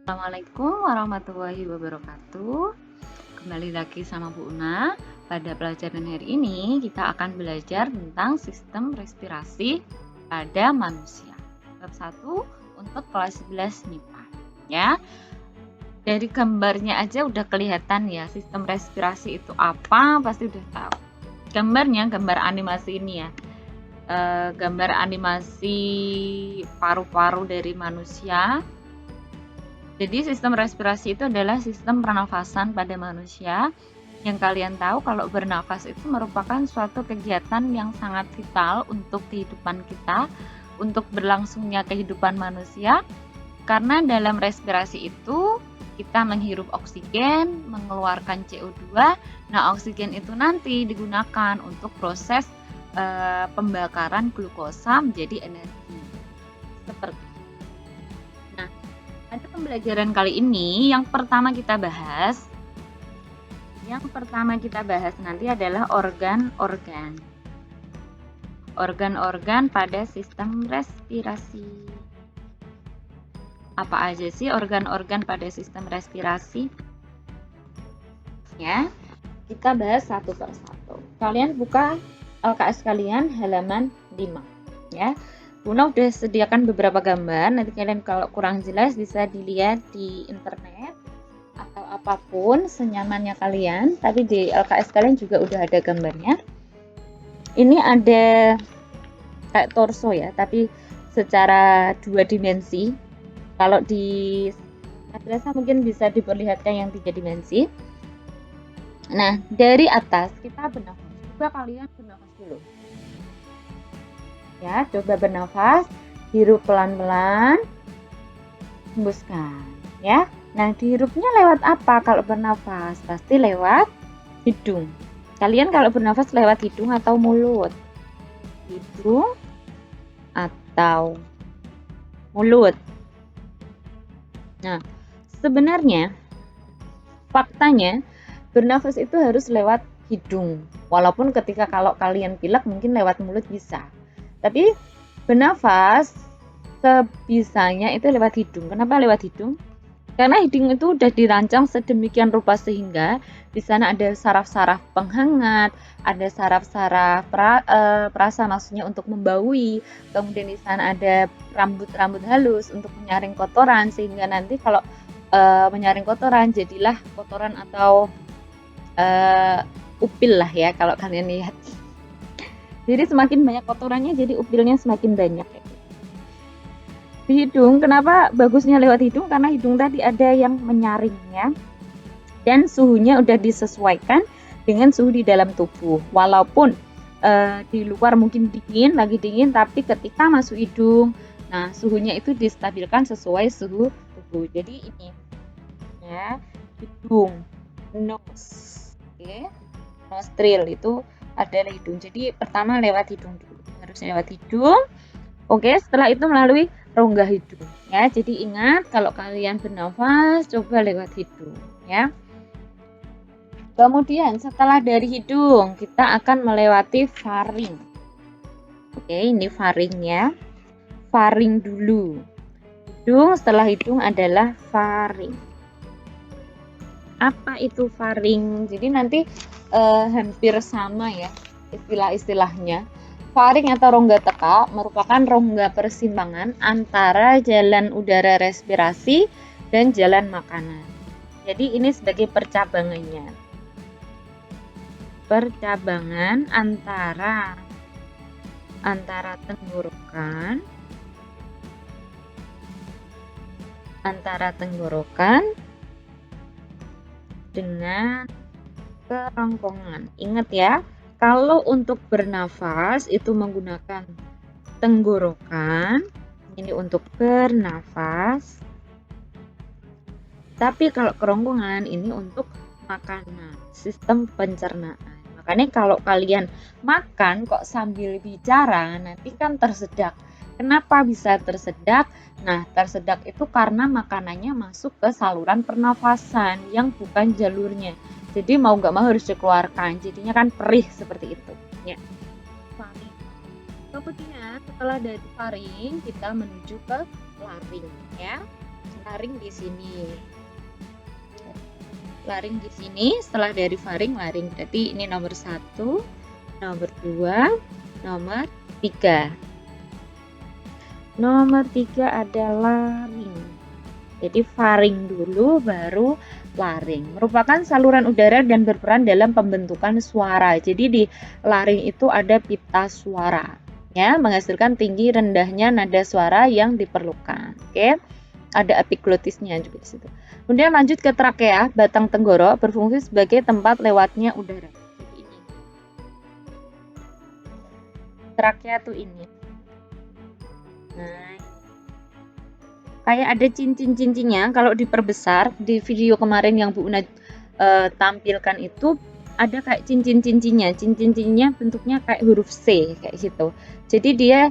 Assalamualaikum warahmatullahi wabarakatuh. Kembali lagi sama Bu Una. Pada pelajaran hari ini kita akan belajar tentang sistem respirasi pada manusia. Bab 1 untuk kelas 11 MIPA. Ya. Dari gambarnya aja udah kelihatan ya sistem respirasi itu apa, pasti udah tahu. Gambarnya gambar animasi ini ya. Gambar animasi paru-paru dari manusia. Jadi sistem respirasi itu adalah sistem pernafasan pada manusia. Yang kalian tahu kalau bernafas itu merupakan suatu kegiatan yang sangat vital untuk kehidupan kita, untuk berlangsungnya kehidupan manusia. Karena dalam respirasi itu kita menghirup oksigen, mengeluarkan CO2. Nah, oksigen itu nanti digunakan untuk proses pembakaran glukosa menjadi energi. Seperti pada pembelajaran kali ini, yang pertama kita bahas nanti adalah organ-organ. Organ-organ pada sistem respirasi. Apa aja sih organ-organ pada sistem respirasi? Ya, kita bahas satu per satu. Kalian buka LKS kalian halaman 5, ya. Buna udah sediakan beberapa gambar, nanti kalian kalau kurang jelas bisa dilihat di internet atau apapun senyamannya kalian, tapi di LKS kalian juga udah ada gambarnya. Ini ada kayak torso ya, tapi secara 2 dimensi. Kalau di madrasah mungkin bisa diperlihatkan yang 3 dimensi. Nah, dari atas kita bernafas. Coba kalian bernafas dulu. Ya, coba bernafas, hirup pelan-pelan, hembuskan, ya. Nah, dihirupnya lewat apa kalau bernafas? Pasti lewat hidung. Kalian kalau bernafas lewat hidung atau mulut? Hidung atau mulut? Nah, sebenarnya faktanya bernafas itu harus lewat hidung. Walaupun ketika kalau kalian pilek mungkin lewat mulut bisa. Tapi bernafas sebisanya itu lewat hidung. Kenapa lewat hidung? Karena hidung itu udah dirancang sedemikian rupa sehingga di sana ada saraf-saraf penghangat, ada saraf-saraf perasa maksudnya untuk membaui. Kemudian di sana ada rambut-rambut halus untuk menyaring kotoran sehingga nanti kalau menyaring kotoran jadilah kotoran atau upil lah ya kalau kalian lihat. Jadi semakin banyak kotorannya, jadi upilnya semakin banyak. Di hidung, kenapa bagusnya lewat hidung? Karena hidung tadi ada yang menyaringnya dan suhunya udah disesuaikan dengan suhu di dalam tubuh. Walaupun di luar mungkin lagi dingin, tapi ketika masuk hidung, nah suhunya itu distabilkan sesuai suhu tubuh. Jadi ini, ya, hidung, nose, okay. Nostril itu adalah hidung. Jadi pertama lewat hidung dulu. Harus lewat hidung. Oke, setelah itu melalui rongga hidung. Ya, jadi ingat kalau kalian bernafas coba lewat hidung, ya. Kemudian setelah dari hidung kita akan melewati faring. Oke, ini faringnya. Faring dulu. Hidung, setelah hidung adalah faring. Apa itu faring? Jadi nanti hampir sama ya istilah-istilahnya. Faring atau rongga teka merupakan rongga persimpangan antara jalan udara respirasi dan jalan makanan. Jadi ini sebagai percabangannya. Percabangan antara tenggorokan dengan kerongkongan. Ingat ya, kalau untuk bernafas itu menggunakan tenggorokan, ini untuk bernafas. Tapi kalau kerongkongan ini untuk makanan, sistem pencernaan. Makanya kalau kalian makan kok sambil bicara, nanti kan tersedak. Kenapa bisa tersedak? Nah, tersedak itu karena makanannya masuk ke saluran pernafasan yang bukan jalurnya. Jadi mau nggak mau harus dikeluarkan. Jadinya kan perih seperti itu. Ya. Faring. Kemudian setelah dari faring kita menuju ke laring. Ya. laring di sini. Laring di sini, setelah dari faring laring. Berarti ini nomor 1, nomor 2, nomor 3. Nomor 3 ada laring. Jadi faring dulu baru laring. Merupakan saluran udara dan berperan dalam pembentukan suara. Jadi di laring itu ada pita suara, ya, menghasilkan tinggi rendahnya nada suara yang diperlukan. Oke. Ada epiglotisnya juga di situ. Kemudian lanjut ke trakea, batang tenggorok berfungsi sebagai tempat lewatnya udara. Jadi ini. Trakea tuh ini. Nah, kayak ada cincin-cincinnya. Kalau diperbesar di video kemarin yang Bu Una tampilkan itu ada kayak cincin-cincinnya. Cincin-cincinnya bentuknya kayak huruf C kayak gitu. Jadi dia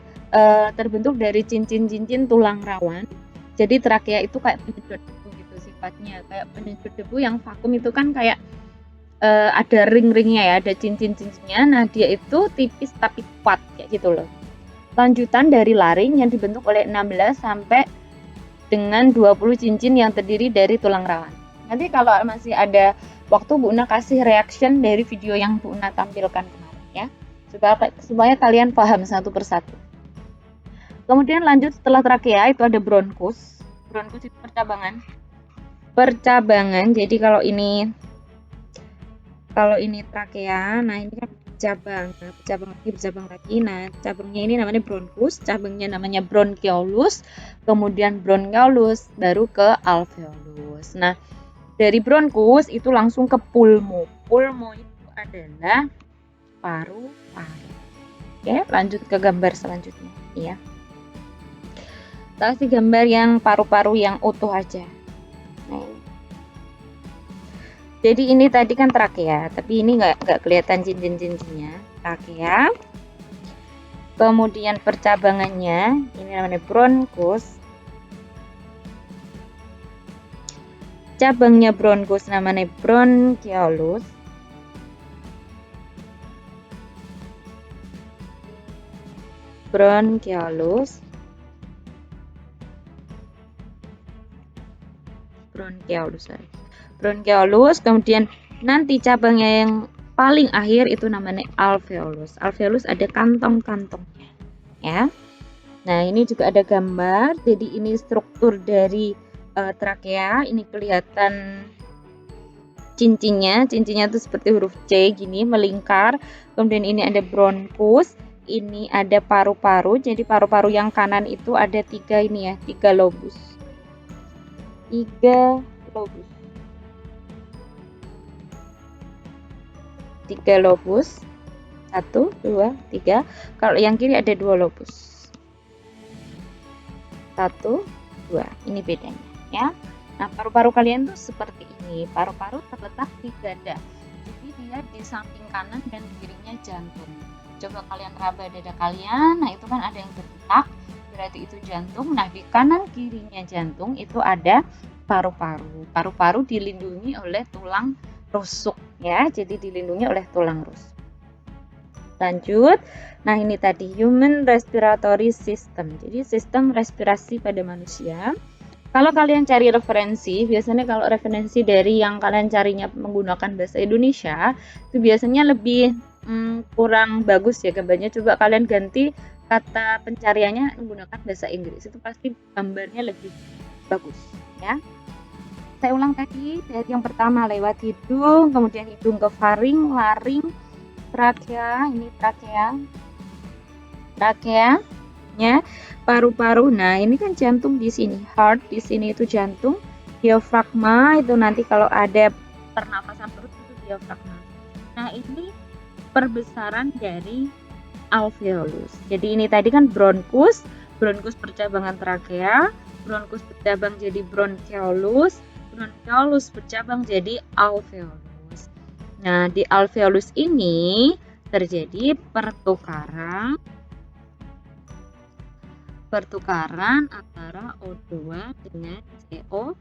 terbentuk dari cincin-cincin tulang rawan. Jadi trakea itu kayak penyedot debu gitu sifatnya, kayak penyedot debu yang vakum itu kan kayak ada ring-ringnya ya, ada cincin-cincinnya. Nah, dia itu tipis tapi kuat kayak gitu loh. Lanjutan dari laring yang dibentuk oleh 16 sampai dengan 20 cincin yang terdiri dari tulang rawan. Nanti kalau masih ada waktu Bu Una kasih reaction dari video yang Bu Una tampilkan kemarin ya, supaya kalian paham satu persatu. Kemudian lanjut setelah trakea itu ada bronkus. Bronkus itu percabangan. Percabangan. Jadi kalau ini trakea, nah ini kan bercabang lagi. Nah, cabangnya ini namanya bronkus, cabangnya namanya bronchiolus, kemudian bronchiolus baru ke alveolus. Nah, dari bronkus itu langsung ke pulmo. Pulmo itu adalah paru-paru. Oke, lanjut ke gambar selanjutnya ya. Kita kasih gambar yang paru-paru yang utuh aja. Nah, jadi ini tadi kan trakea, tapi ini nggak kelihatan cincin-cincinnya. Trakea. Kemudian percabangannya, ini namanya bronkus. Cabangnya bronkus namanya bronchiolus. Bronchiolus. Bronchiolus, kemudian nanti cabangnya yang paling akhir itu namanya alveolus. Alveolus ada kantong-kantongnya ya. Nah, ini juga ada gambar. Jadi ini struktur dari trakea. Ini kelihatan cincinnya itu seperti huruf C gini melingkar. Kemudian ini ada bronkus, ini ada paru-paru. Jadi paru-paru yang kanan itu ada 3 ini ya, 3 lobus. 3 lobus. 3 lobus. 1, 2, 3. Kalau yang kiri ada 2 lobus. 1, 2. Ini bedanya ya. Nah, paru-paru kalian tuh seperti ini. Paru-paru terletak di dada. Jadi dia di samping kanan dan kirinya jantung. Coba kalian raba dada kalian. Nah, itu kan ada yang terletak, berarti itu jantung. Nah, di kanan kirinya jantung itu ada paru-paru. Paru-paru dilindungi oleh tulang rusuk ya. Jadi dilindungi oleh tulang rusuk. Lanjut. Nah, ini tadi human respiratory system. Jadi sistem respirasi pada manusia. Kalau kalian cari referensi, biasanya kalau referensi dari yang kalian carinya menggunakan bahasa Indonesia, itu biasanya lebih kurang bagus ya gambarnya. Coba kalian ganti kata pencariannya menggunakan bahasa Inggris, itu pasti gambarnya lebih bagus ya. Saya ulang tadi, dari yang pertama lewat hidung, kemudian hidung ke faring, laring, trakea, ini trakeanya, paru-paru. Nah, ini kan jantung di sini, heart di sini itu jantung, diafragma itu nanti kalau ada pernapasan perut itu diafragma. Nah, ini perbesaran dari alveolus. Jadi ini tadi kan bronkus bercabangan trakea, bronkus bercabang jadi bronchiolus bercabang jadi alveolus. Nah, di alveolus ini terjadi pertukaran antara O2 dengan CO2.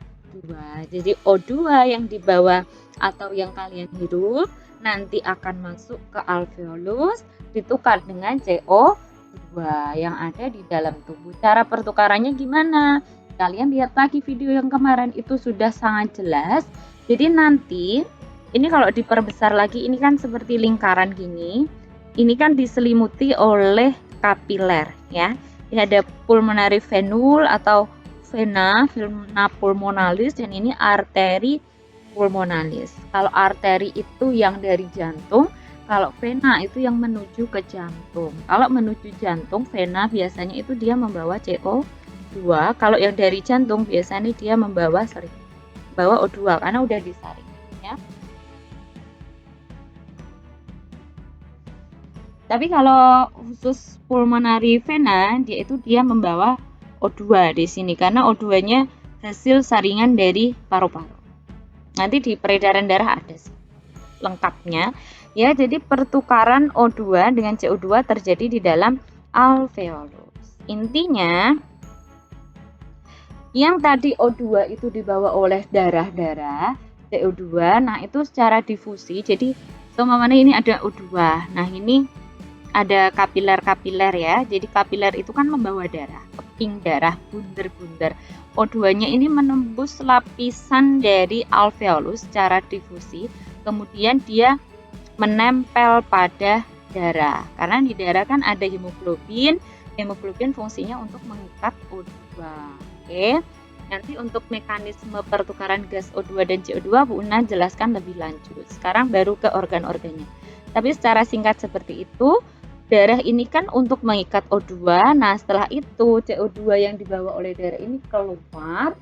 Jadi O2 yang dibawa atau yang kalian hirup nanti akan masuk ke alveolus ditukar dengan CO2 yang ada di dalam tubuh. Cara pertukarannya gimana? Kalian lihat lagi video yang kemarin, itu sudah sangat jelas. Jadi nanti ini kalau diperbesar lagi, ini kan seperti lingkaran gini. Ini kan diselimuti oleh kapiler ya. Ini ada pulmonary venule atau vena pulmonalis, dan ini arteri pulmonalis. Kalau arteri itu yang dari jantung, kalau vena itu yang menuju ke jantung. Kalau menuju jantung, vena biasanya itu dia membawa CO2. Kalau yang dari jantung biasanya dia membawa O2 karena udah disaring ya. Tapi kalau khusus pulmonary vena, dia membawa O2 di sini karena O2-nya hasil saringan dari paru-paru. Nanti di peredaran darah ada sih lengkapnya ya. Jadi pertukaran O2 dengan CO2 terjadi di dalam alveolus. Intinya yang tadi O2 itu dibawa oleh darah-darah, CO2, nah itu secara difusi. Jadi seumpamanya ini ada O2. Nah, ini ada kapiler-kapiler ya. Jadi kapiler itu kan membawa darah, keping darah, bunder-bunder. O2-nya ini menembus lapisan dari alveolus secara difusi. Kemudian dia menempel pada darah. Karena di darah kan ada hemoglobin. Hemoglobin fungsinya untuk mengikat O2. Oke. Nanti untuk mekanisme pertukaran gas O2 dan CO2 Bu Una jelaskan lebih lanjut. Sekarang baru ke organ-organnya. Tapi secara singkat seperti itu, darah ini kan untuk mengikat O2. Nah, setelah itu CO2 yang dibawa oleh darah ini keluar,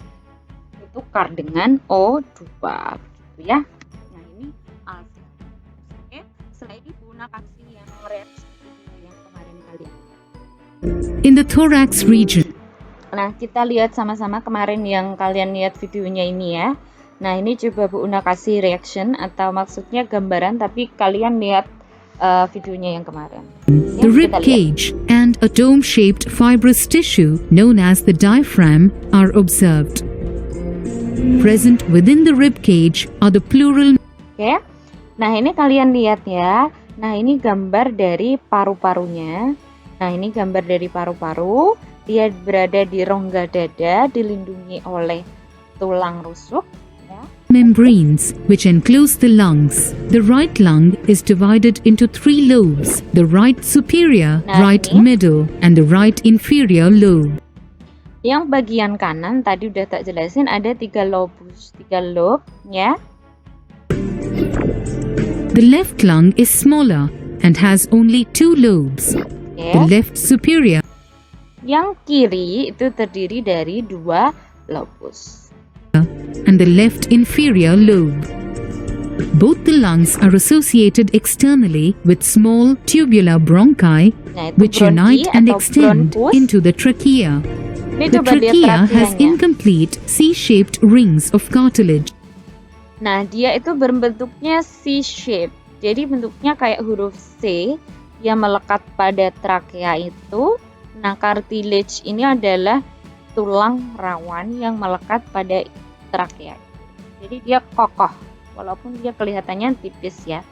ditukar dengan O2 begitu ya. Nah, ini alveolus. Oke, setelah ini Bu Una kasih yang reaksi yang kemarin kalian. In the thorax region. Nah, kita lihat sama-sama kemarin yang kalian lihat videonya ini ya. Nah, ini coba Bu Una kasih reaction atau maksudnya gambaran, tapi kalian lihat videonya yang kemarin. The rib cage and a dome-shaped fibrous tissue known as the diaphragm are observed. Present within the rib cage are the pleural. Oke. Nah, ini kalian lihat ya. Nah, ini gambar dari paru-parunya. Nah, ini gambar dari paru-paru. Dia berada di rongga dada, dilindungi oleh tulang rusuk ya. Membranes which enclose the lungs. The right lung is divided into 3 lobes: the right superior, right middle, and the right inferior lobe. Yang bagian kanan tadi udah tak jelasin, ada 3 lobe ya. The left lung is smaller and has only 2 lobes. Okay. The left superior. Yang kiri itu terdiri dari 2 lobus. And the left inferior lobe. Both the lungs are associated externally with small tubular bronchi, which unite and extend into the trachea. The trachea has incomplete C-shaped rings of cartilage. Nah, dia itu berbentuknya C-shape. Jadi bentuknya kayak huruf C yang melekat pada trakea itu. Nah, cartilage ini adalah tulang rawan yang melekat pada trakea. Jadi dia kokoh, walaupun dia kelihatannya tipis ya.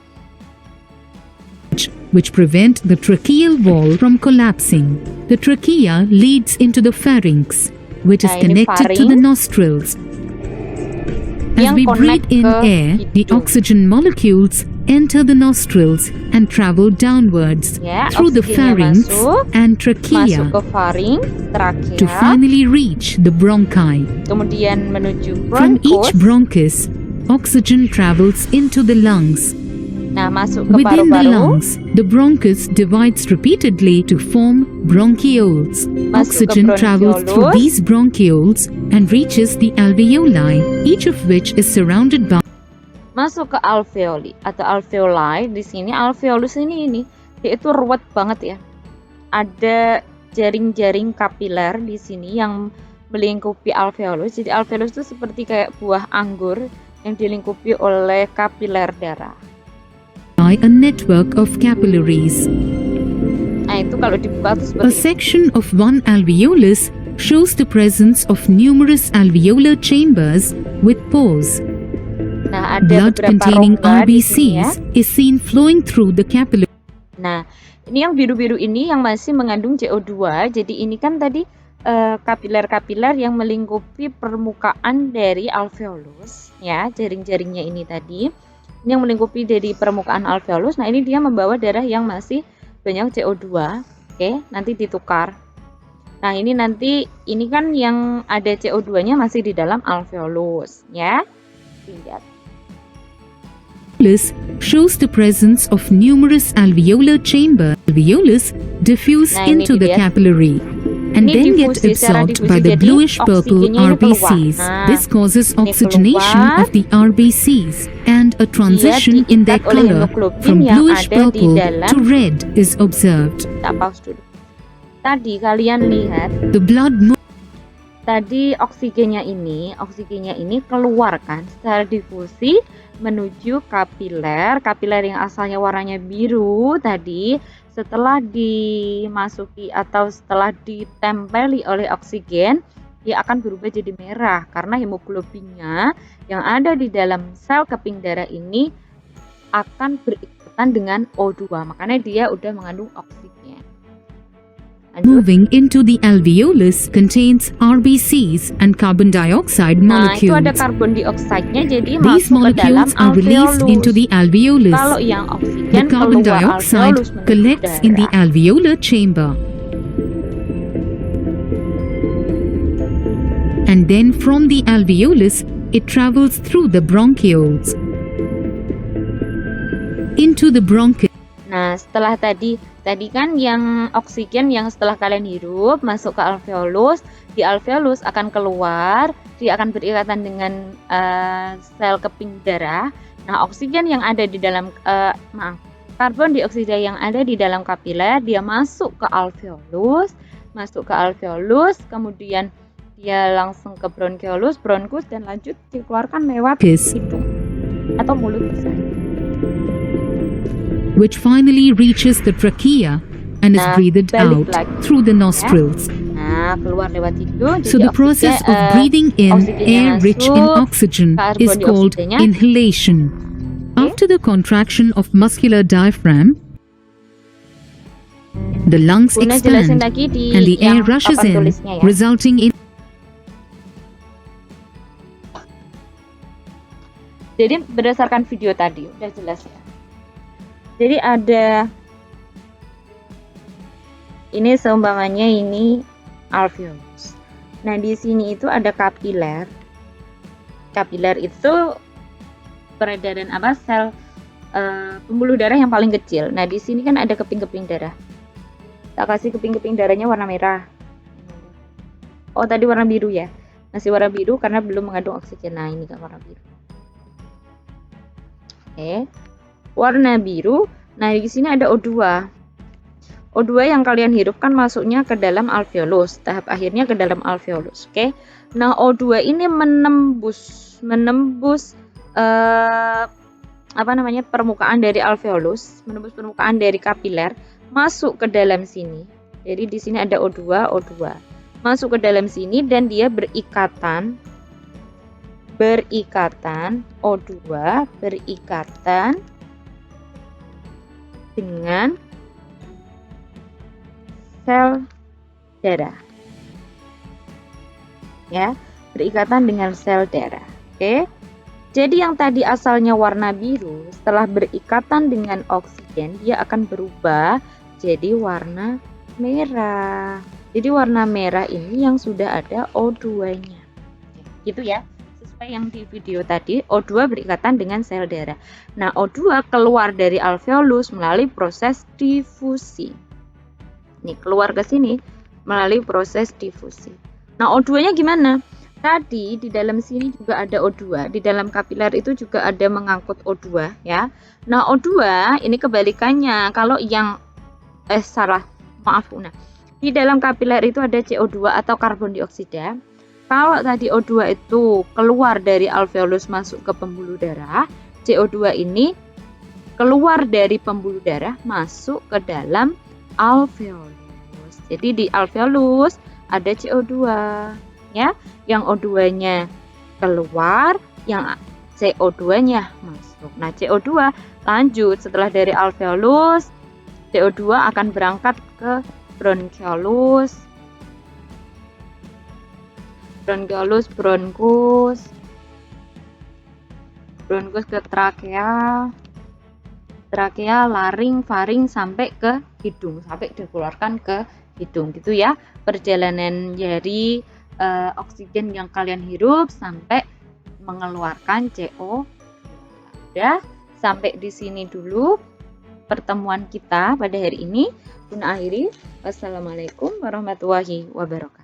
Which prevent the tracheal wall from collapsing. The trachea leads into the pharynx, which is connected to the nostrils. As we breathe in air, the oxygen molecules enter the nostrils and travel downwards through the pharynx and trachea to finally reach the bronchi. Kemudian menuju From each bronchus, oxygen travels into the lungs. Nah, masuk ke Within the paru-paru. lungs, the bronchus divides repeatedly to form bronchioles. Oxygen travels through these bronchioles and reaches the alveoli, each of which is surrounded by. Masuk ke alveoli atau alveoli. Di sini alveolus ini dia itu ruwet banget ya. Ada jaring-jaring kapiler di sini yang melingkupi alveolus. Jadi alveolus itu seperti kayak buah anggur yang dilingkupi oleh kapiler darah. By a network of capillaries. Nah, itu kalau dibuka itu A seperti section of one alveolus shows the presence of numerous alveolar chambers with pores. Nah, ada Blood beberapa containing rongga di sini ya. RBCs is seen flowing through the capillary. Nah, ini yang biru-biru ini yang masih mengandung CO2. Jadi ini kan tadi kapiler-kapiler yang melingkupi permukaan dari alveolus, ya, jaring-jaringnya ini tadi. Ini yang melingkupi dari permukaan alveolus. Nah, ini dia membawa darah yang masih banyak CO2. Oke, nanti ditukar. Nah, ini nanti ini kan yang ada CO2-nya masih di dalam alveolus, ya. Lihat. Shows the presence of numerous alveolar chamber. Alveolus diffuse into the capillary and then get absorbed by the bluish-purple RBCs. This causes oxygenation of the RBCs and a transition in their color from bluish-purple to red is observed. Tadi kalian lihat the blood tadi oksigennya ini keluar kan secara difusi menuju kapiler yang asalnya warnanya biru tadi. Setelah dimasuki atau setelah ditempeli oleh oksigen, dia akan berubah jadi merah karena hemoglobinnya yang ada di dalam sel keping darah ini akan berikatan dengan O2. Makanya dia udah mengandung oksigen. Moving into the alveolus contains RBCs and carbon dioxide molecules. Nah, itu ada karbon dioksida, jadi these masuk ke dalam molecules are released alveolus. into the alveolus. Kalau yang oksigen The carbon keluar dioxide alveolus menuju collects in the darah. alveolar chamber. And then from the alveolus, it travels through the bronchioles into the bronchi. Nah, setelah tadi kan yang oksigen yang setelah kalian hirup masuk ke alveolus, di alveolus akan keluar, dia akan berikatan dengan sel keping darah. Nah, oksigen yang ada di dalam karbon dioksida yang ada di dalam kapiler, dia masuk ke alveolus, kemudian dia langsung ke bronchioles, bronkus, dan lanjut dikeluarkan lewat hidung atau mulut besar, which finally reaches the trachea and is breathed out through the nostrils. Nah, keluar lewat hidung. So the process of breathing in air rich in oxygen is called inhalation. After the contraction of muscular diaphragm, the lungs expand and the air rushes in, resulting in. Jadi berdasarkan video tadi udah jelas ya. Jadi ada ini seumpamanya ini alveolus. Nah, di sini itu ada kapiler. Kapiler itu peredaran sel pembuluh darah yang paling kecil. Nah, di sini kan ada keping-keping darah. Tak kasih keping-keping darahnya warna merah. Oh, tadi warna biru ya. Masih warna biru karena belum mengandung oksigen. Nah, ini kan warna biru. Oke. Warna biru. Nah, di sini ada O2. O2 yang kalian hirup kan masuknya ke dalam alveolus, tahap akhirnya ke dalam alveolus. Oke. Nah, O2 ini menembus permukaan dari alveolus, menembus permukaan dari kapiler, masuk ke dalam sini. Jadi di sini ada O2. Masuk ke dalam sini dan dia berikatan O2 berikatan dengan sel darah. Ya, berikatan dengan sel darah. Oke. Jadi yang tadi asalnya warna biru, setelah berikatan dengan oksigen, dia akan berubah jadi warna merah. Jadi warna merah ini yang sudah ada O2-nya. Gitu ya. Sesuai yang di video tadi, O2 berikatan dengan sel darah. Nah, O2 keluar dari alveolus melalui proses difusi. Nih, keluar ke sini melalui proses difusi. Nah, O2-nya gimana? Tadi di dalam sini juga ada O2, di dalam kapiler itu juga ada mengangkut O2 ya. Nah, O2 ini kebalikannya. Kalau yang di dalam kapiler itu ada CO2 atau karbon dioksida. Kalau tadi O2 itu keluar dari alveolus masuk ke pembuluh darah, CO2 ini keluar dari pembuluh darah masuk ke dalam alveolus. Jadi di alveolus ada CO2 ya, yang O2-nya keluar, yang CO2-nya masuk. Nah, CO2 lanjut setelah dari alveolus, CO2 akan berangkat ke bronchiolus, bronkiolus, bronkus ke trakea, laring, faring sampai ke hidung, sampai dikeluarkan ke hidung gitu ya. Perjalanan dari oksigen yang kalian hirup sampai mengeluarkan CO. Udah, sampai di sini dulu pertemuan kita pada hari ini. Bunda akhiri. Wassalamualaikum warahmatullahi wabarakatuh.